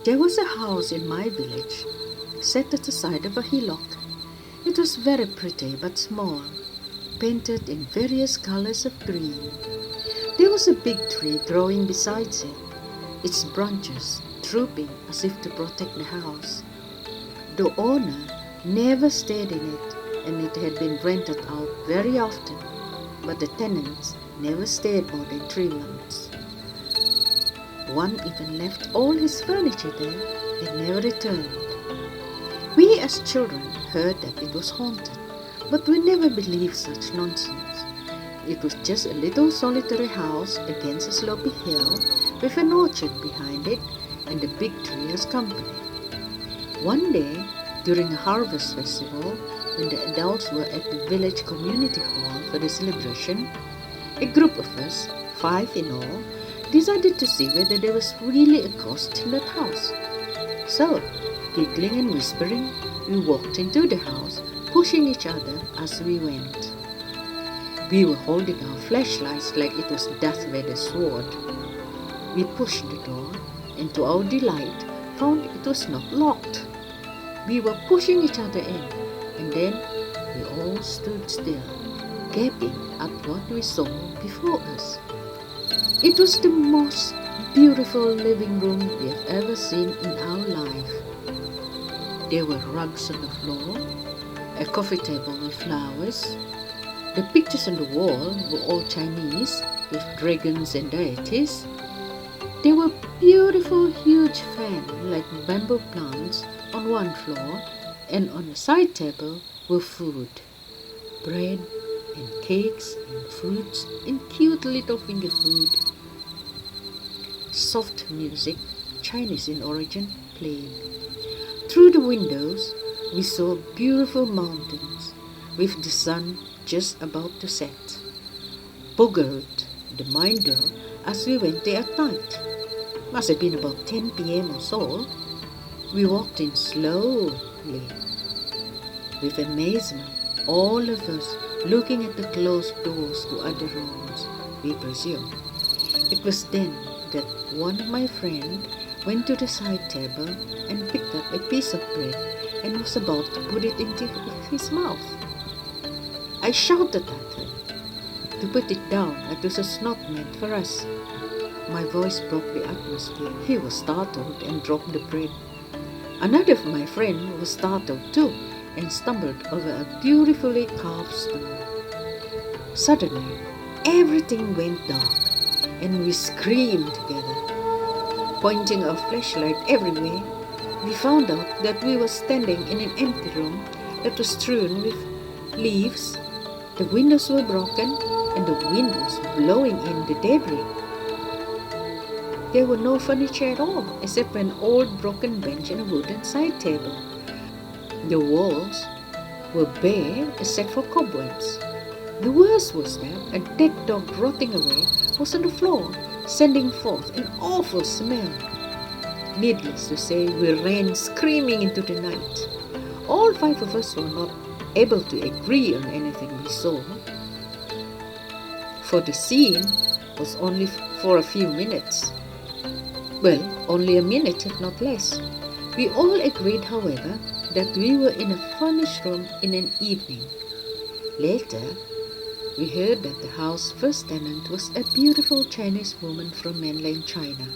There was a house in my village, set at the side of a hillock. It was very pretty but small, painted in various colors of green. There was a big tree growing beside it, its branches drooping as if to protect the house. The owner never stayed in it, and it had been rented out very often, but the tenants never stayed more than 3 months. One even left all his furniture there and never returned. We as children heard that it was haunted, but we never believed such nonsense. It was just a little solitary house against a slopy hill with an orchard behind it and a big tree as company. One day, during a harvest festival, when the adults were at the village community hall for the celebration, a group of us, 5 in all, decided to see whether there was really a ghost in that house. So, giggling and whispering, we walked into the house, pushing each other as we went. We were holding our flashlights like it was Darth Vader's sword. We pushed the door, and to our delight, found it was not locked. We were pushing each other in, and then we all stood still, gaping at what we saw before us. It was the most beautiful living room we have ever seen in our life. There were rugs on the floor, a coffee table with flowers. The pictures on the wall were all Chinese with dragons and deities. There were beautiful huge fans like bamboo plants on one floor, and on the side table were food, bread and cakes and fruits and cute little finger food. Soft music, Chinese in origin, played. Through the windows, we saw beautiful mountains with the sun just about to set. Boggled the mind though as we went there at night. Must have been about 10 p.m. or so. We walked in slowly. With amazement, all of us looking at the closed doors to other rooms, we presume. It was then that one of my friends went to the side table and picked up a piece of bread and was about to put it into his mouth. I shouted at him to put it down, it was not meant for us. My voice broke the atmosphere. He was startled and dropped the bread. Another of my friends was startled too and stumbled over a beautifully carved stone. Suddenly, everything went dark and we screamed together. Pointing our flashlight everywhere, we found out that we were standing in an empty room that was strewn with leaves. The windows were broken and the wind was blowing in the debris. There were no furniture at all except an old broken bench and a wooden side table. The walls were bare except for cobwebs. The worst was that a dead dog rotting away was on the floor, sending forth an awful smell. Needless to say, we ran screaming into the night. All 5 of us were not able to agree on anything we saw, for the scene was only for a few minutes. Well, only a minute if not less. We all agreed, however, that we were in a furnished room in an evening. Later, we heard that the house's first tenant was a beautiful Chinese woman from mainland China.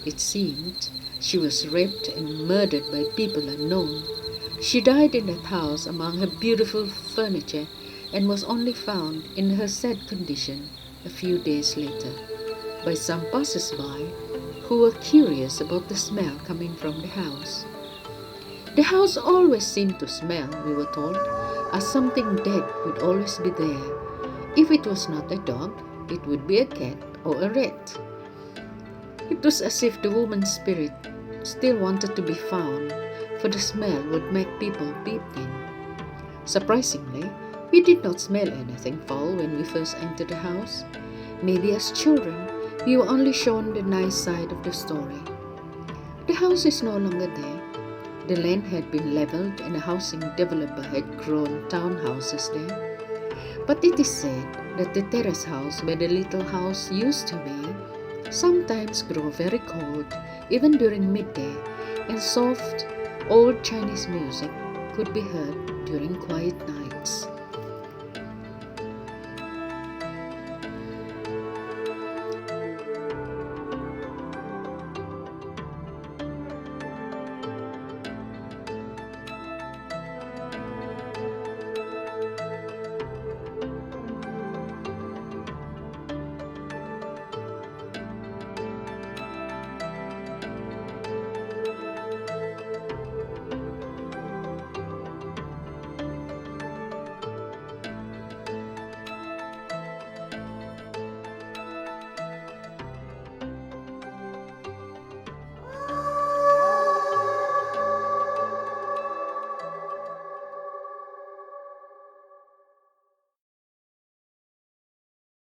It seemed she was raped and murdered by people unknown. She died in that house among her beautiful furniture and was only found in her sad condition a few days later by some passers-by who were curious about the smell coming from the house. The house always seemed to smell, we were told, as something dead would always be there. If it was not a dog, it would be a cat or a rat. It was as if the woman's spirit still wanted to be found, for the smell would make people peep in. Surprisingly, we did not smell anything foul when we first entered the house. Maybe as children, we were only shown the nice side of the story. The house is no longer there. The land had been leveled and a housing developer had grown townhouses there. But it is said that the terrace house where the little house used to be sometimes grow very cold even during midday, and soft, old Chinese music could be heard during quiet nights.